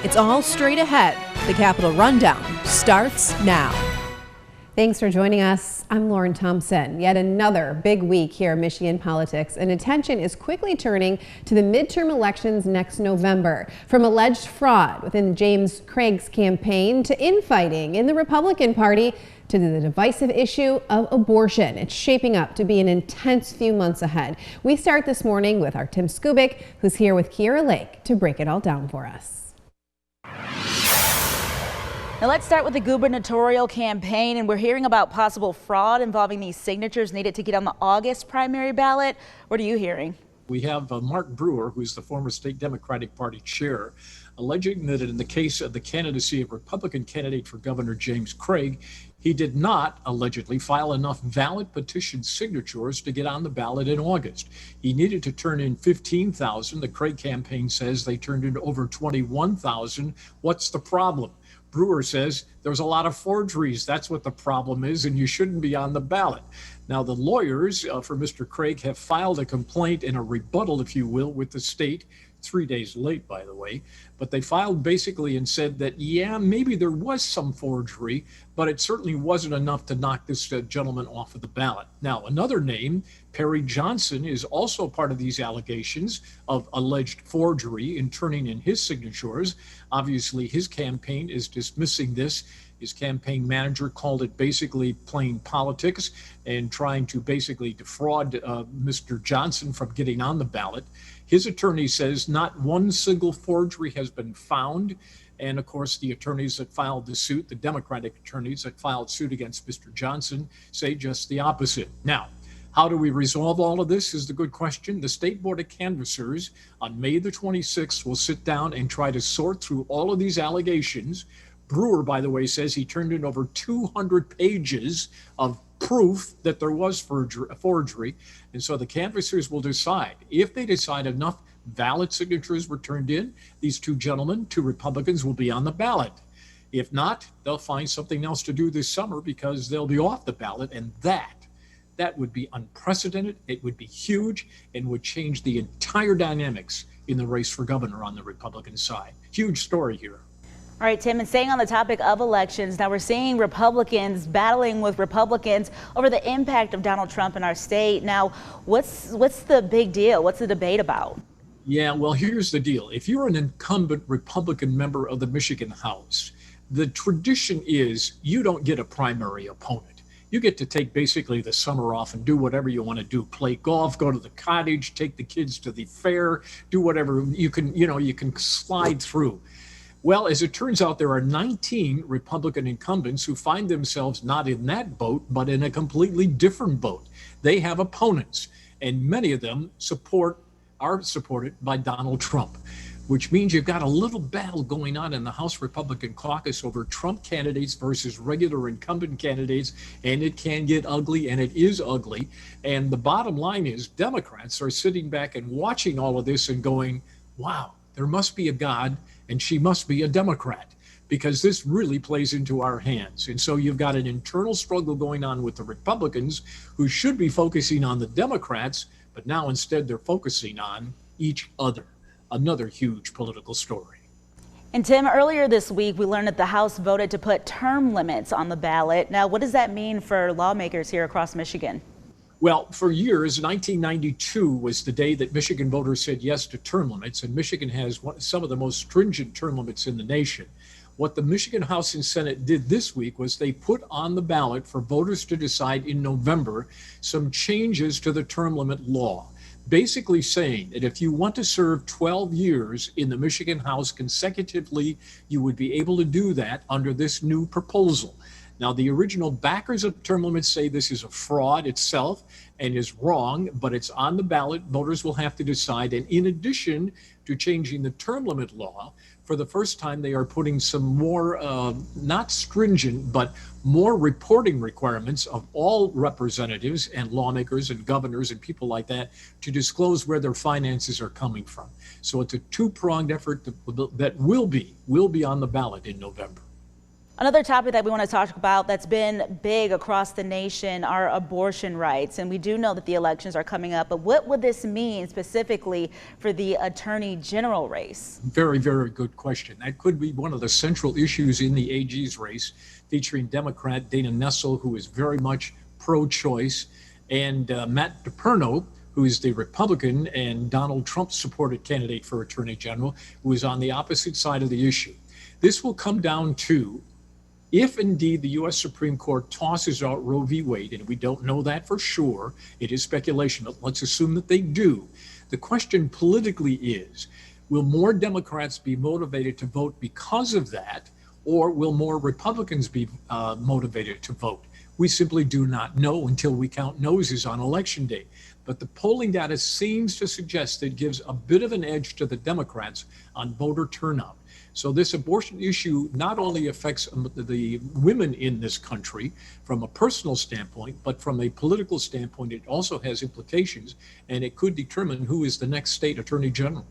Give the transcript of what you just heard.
It's all straight ahead. The Capitol Rundown starts now. Thanks for joining us. I'm Lauren Thompson. Yet another big week here in Michigan politics, and attention is quickly turning to the midterm elections next November. From alleged fraud within James Craig's campaign to infighting in the Republican Party to the divisive issue of abortion. It's shaping up to be an intense few months ahead. We start this morning with our Tim Skubick, who's here with Kiera Lake to break it all down for us. Now let's start with the gubernatorial campaign, and we're hearing about possible fraud involving these signatures needed to get on the August primary ballot. What are you hearing? We have Mark Brewer, who's the former state Democratic Party chair, alleging that in the case of the candidacy of Republican candidate for Governor James Craig, he did not allegedly file enough valid petition signatures to get on the ballot in August. He needed to turn in 15,000. The Craig campaign says they turned in over 21,000. What's the problem? Brewer says there's a lot of forgeries. That's what the problem is, and you shouldn't be on the ballot. Now, the lawyers for Mr. Craig have filed a complaint and a rebuttal, if you will, with the state. 3 days late, by the way, but they filed basically and said that, yeah, maybe there was some forgery, but it certainly wasn't enough to knock this gentleman off of the ballot. Now, another name, Perry Johnson, is also part of these allegations of alleged forgery in turning in his signatures. Obviously, his campaign is dismissing this. His campaign manager called it basically plain politics and trying to basically defraud Mr. Johnson from getting on the ballot. His attorney says not one single forgery has been found. And of course, the attorneys that filed the suit, the Democratic attorneys that filed suit against Mr. Johnson, say just the opposite. Now, how do we resolve all of this is the good question. The State Board of Canvassers on May the 26th will sit down and try to sort through all of these allegations. Brewer, by the way, says he turned in over 200 pages of proof that there was forgery. And so the canvassers will decide. If they decide enough valid signatures were turned in, these two gentlemen, two Republicans, will be on the ballot. If not, they'll find something else to do this summer because they'll be off the ballot. And that would be unprecedented. It would be huge and would change the entire dynamics in the race for governor on the Republican side. Huge story here. All right, Tim, and staying on the topic of elections, now we're seeing Republicans battling with Republicans over the impact of Donald Trump in our state. Now, what's the big deal? What's the debate about? Yeah, well, here's the deal. If you're an incumbent Republican member of the Michigan House, the tradition is you don't get a primary opponent. You get to take basically the summer off and do whatever you want to do. Play golf, go to the cottage, take the kids to the fair, do whatever you can slide through. Well, as it turns out, there are 19 Republican incumbents who find themselves not in that boat, but in a completely different boat. They have opponents, and many of them are supported by Donald Trump, which means you've got a little battle going on in the House Republican caucus over Trump candidates versus regular incumbent candidates, and it can get ugly, and it is ugly. And the bottom line is Democrats are sitting back and watching all of this and going, wow, there must be a God, and she must be a Democrat, because this really plays into our hands. And so you've got an internal struggle going on with the Republicans who should be focusing on the Democrats, but now instead they're focusing on each other. Another huge political story. And Tim, earlier this week, we learned that the House voted to put term limits on the ballot. Now, what does that mean for lawmakers here across Michigan? Well, for years, 1992 was the day that Michigan voters said yes to term limits, and Michigan has some of the most stringent term limits in the nation. What the Michigan House and Senate did this week was they put on the ballot for voters to decide in November some changes to the term limit law, basically saying that if you want to serve 12 years in the Michigan House consecutively, you would be able to do that under this new proposal. Now, the original backers of term limits say this is a fraud itself and is wrong, but it's on the ballot. Voters will have to decide. And in addition to changing the term limit law, for the first time, they are putting some more, not stringent, but more reporting requirements of all representatives and lawmakers and governors and people like that to disclose where their finances are coming from. So it's a two-pronged effort that will be on the ballot in November. Another topic that we want to talk about that's been big across the nation are abortion rights. And we do know that the elections are coming up, but what would this mean specifically for the Attorney General race? Very, very good question. That could be one of the central issues in the AG's race, featuring Democrat Dana Nessel, who is very much pro-choice, and Matt DePerno, who is the Republican and Donald Trump supported candidate for Attorney General, who is on the opposite side of the issue. This will come down to if indeed the U.S. Supreme Court tosses out Roe v. Wade, and we don't know that for sure, it is speculation, but let's assume that they do. The question politically is, will more Democrats be motivated to vote because of that, or will more Republicans be motivated to vote? We simply do not know until we count noses on Election Day. But the polling data seems to suggest that it gives a bit of an edge to the Democrats on voter turnout. So this abortion issue not only affects the women in this country from a personal standpoint, but from a political standpoint, it also has implications, and it could determine who is the next state attorney general.